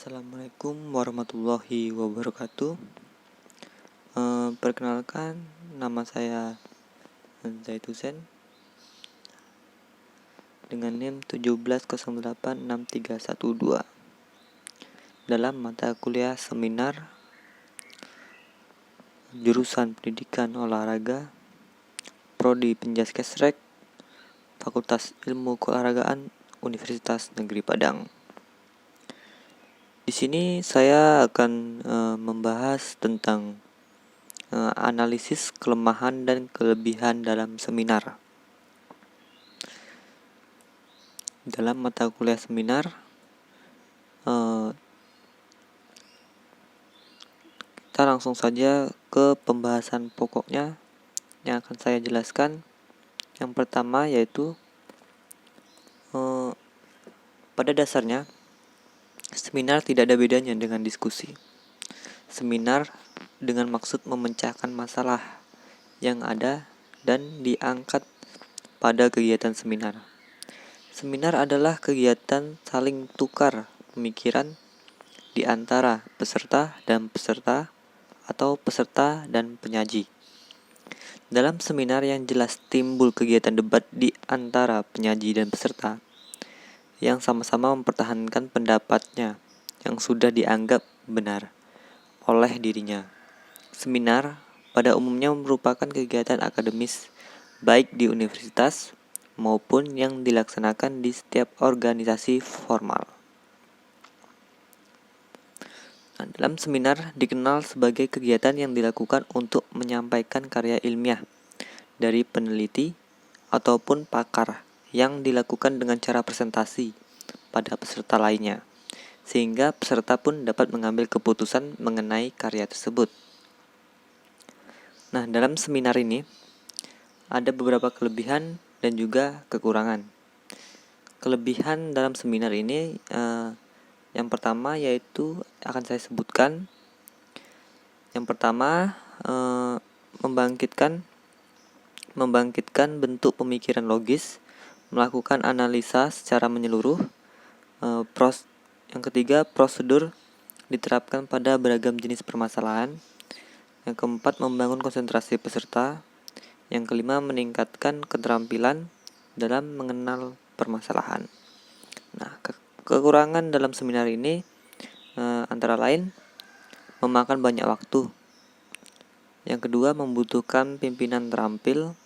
Assalamualaikum warahmatullahi wabarakatuh. Perkenalkan, nama saya Zaid Husen dengan NIM 17086312 dalam mata kuliah seminar jurusan Pendidikan Olahraga Prodi Penjaskesrek Fakultas Ilmu Keolahragaan Universitas Negeri Padang. Di sini saya akan membahas tentang analisis kelemahan dan kelebihan dalam seminar. Dalam mata kuliah seminar, kita langsung saja ke pembahasan pokoknya yang akan saya jelaskan. Yang pertama yaitu pada dasarnya seminar tidak ada bedanya dengan diskusi. Seminar dengan maksud memecahkan masalah yang ada dan diangkat pada kegiatan seminar. Seminar adalah kegiatan saling tukar pemikiran di antara peserta dan peserta atau peserta dan penyaji. Dalam seminar yang jelas timbul kegiatan debat di antara penyaji dan peserta yang sama-sama mempertahankan pendapatnya yang sudah dianggap benar oleh dirinya. Seminar pada umumnya merupakan kegiatan akademis baik di universitas maupun yang dilaksanakan di setiap organisasi formal. Nah, dalam seminar dikenal sebagai kegiatan yang dilakukan untuk menyampaikan karya ilmiah dari peneliti ataupun pakar yang dilakukan dengan cara presentasi pada peserta lainnya, sehingga peserta pun dapat mengambil keputusan mengenai karya tersebut. Nah, dalam seminar ini ada beberapa kelebihan dan juga kekurangan. Kelebihan dalam seminar ini yang pertama yaitu akan saya sebutkan. Yang pertama membangkitkan bentuk pemikiran logis, melakukan analisa secara menyeluruh. Yang ketiga, prosedur diterapkan pada beragam jenis permasalahan. Yang keempat, membangun konsentrasi peserta. Yang kelima, meningkatkan keterampilan dalam mengenal permasalahan. Nah, kekurangan dalam seminar ini antara lain memakan banyak waktu. Yang kedua, membutuhkan pimpinan terampil.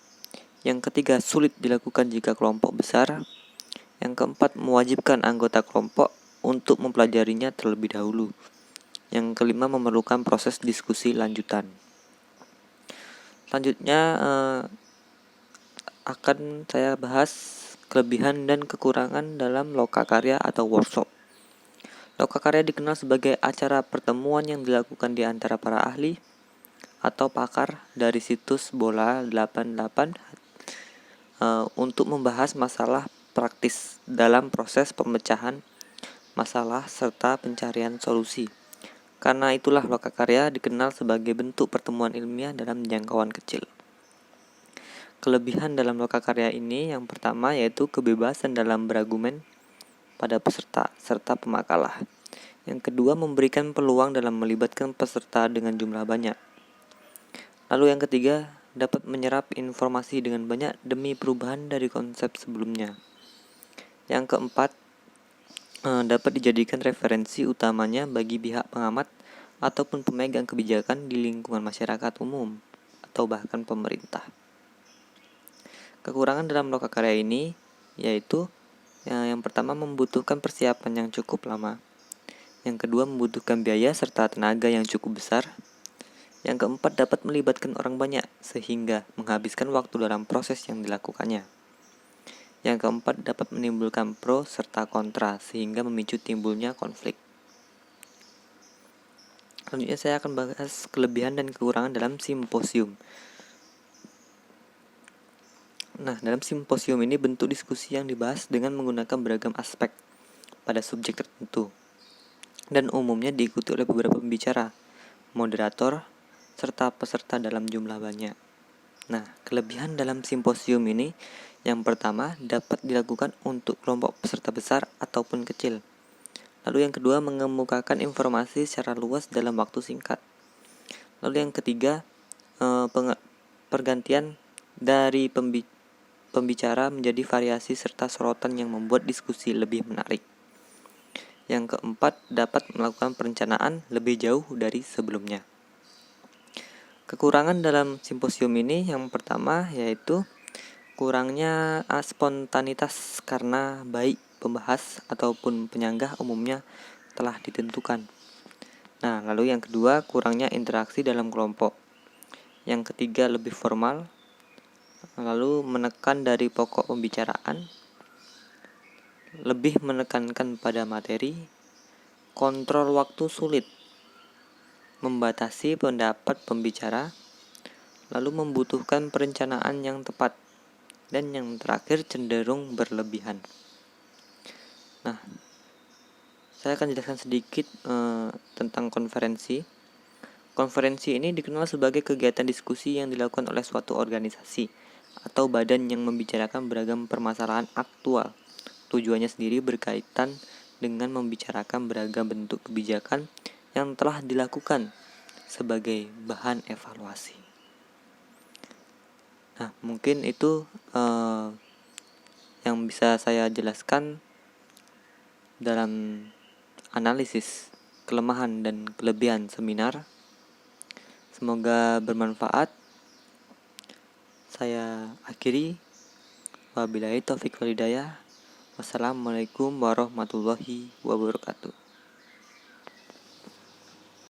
Yang ketiga, sulit dilakukan jika kelompok besar. Yang keempat, mewajibkan anggota kelompok untuk mempelajarinya terlebih dahulu. Yang kelima, memerlukan proses diskusi lanjutan. Selanjutnya akan saya bahas kelebihan dan kekurangan dalam lokakarya atau workshop. Lokakarya dikenal sebagai acara pertemuan yang dilakukan di antara para ahli atau pakar dari situs Bola 88 untuk membahas masalah praktis dalam proses pemecahan masalah serta pencarian solusi. Karena itulah lokakarya dikenal sebagai bentuk pertemuan ilmiah dalam jangkauan kecil. Kelebihan dalam lokakarya ini yang pertama yaitu kebebasan dalam berargumen pada peserta serta pemakalah. Yang kedua, memberikan peluang dalam melibatkan peserta dengan jumlah banyak. Lalu yang ketiga, dapat menyerap informasi dengan banyak demi perubahan dari konsep sebelumnya. Yang keempat, dapat dijadikan referensi utamanya bagi pihak pengamat ataupun pemegang kebijakan di lingkungan masyarakat umum atau bahkan pemerintah. Kekurangan dalam lokakarya ini yaitu yang pertama, membutuhkan persiapan yang cukup lama. Yang kedua, membutuhkan biaya serta tenaga yang cukup besar. Yang keempat, dapat melibatkan orang banyak sehingga menghabiskan waktu dalam proses yang dilakukannya. Yang keempat, dapat menimbulkan pro serta kontra sehingga memicu timbulnya konflik. Selanjutnya saya akan bahas kelebihan dan kekurangan dalam simposium. Nah, dalam simposium ini bentuk diskusi yang dibahas dengan menggunakan beragam aspek pada subjek tertentu dan umumnya diikuti oleh beberapa pembicara, moderator, serta peserta dalam jumlah banyak. Nah, kelebihan dalam simposium ini yang pertama dapat dilakukan untuk kelompok peserta besar ataupun kecil. Lalu yang kedua, mengemukakan informasi secara luas dalam waktu singkat. Lalu yang ketiga, pergantian dari pembicara menjadi variasi serta sorotan yang membuat diskusi lebih menarik. Yang keempat, dapat melakukan perencanaan lebih jauh dari sebelumnya. Kekurangan dalam simposium ini yang pertama yaitu kurangnya spontanitas karena baik pembahas ataupun penyanggah umumnya telah ditentukan. Nah, lalu yang kedua, kurangnya interaksi dalam kelompok. Yang ketiga, lebih formal. Lalu menekan dari pokok pembicaraan, lebih menekankan pada materi, kontrol waktu sulit, membatasi pendapat pembicara, lalu membutuhkan perencanaan yang tepat, dan yang terakhir cenderung berlebihan. Nah, saya akan jelaskan sedikit tentang konferensi. Konferensi ini dikenal sebagai kegiatan diskusi yang dilakukan oleh suatu organisasi atau badan yang membicarakan beragam permasalahan aktual. Tujuannya sendiri berkaitan dengan membicarakan beragam bentuk kebijakan yang telah dilakukan sebagai bahan evaluasi. Nah, mungkin itu yang bisa saya jelaskan dalam analisis kelemahan dan kelebihan seminar. Semoga bermanfaat. Saya akhiri. Wabillahi taufiq wal hidayah. Wassalamualaikum warahmatullahi wabarakatuh.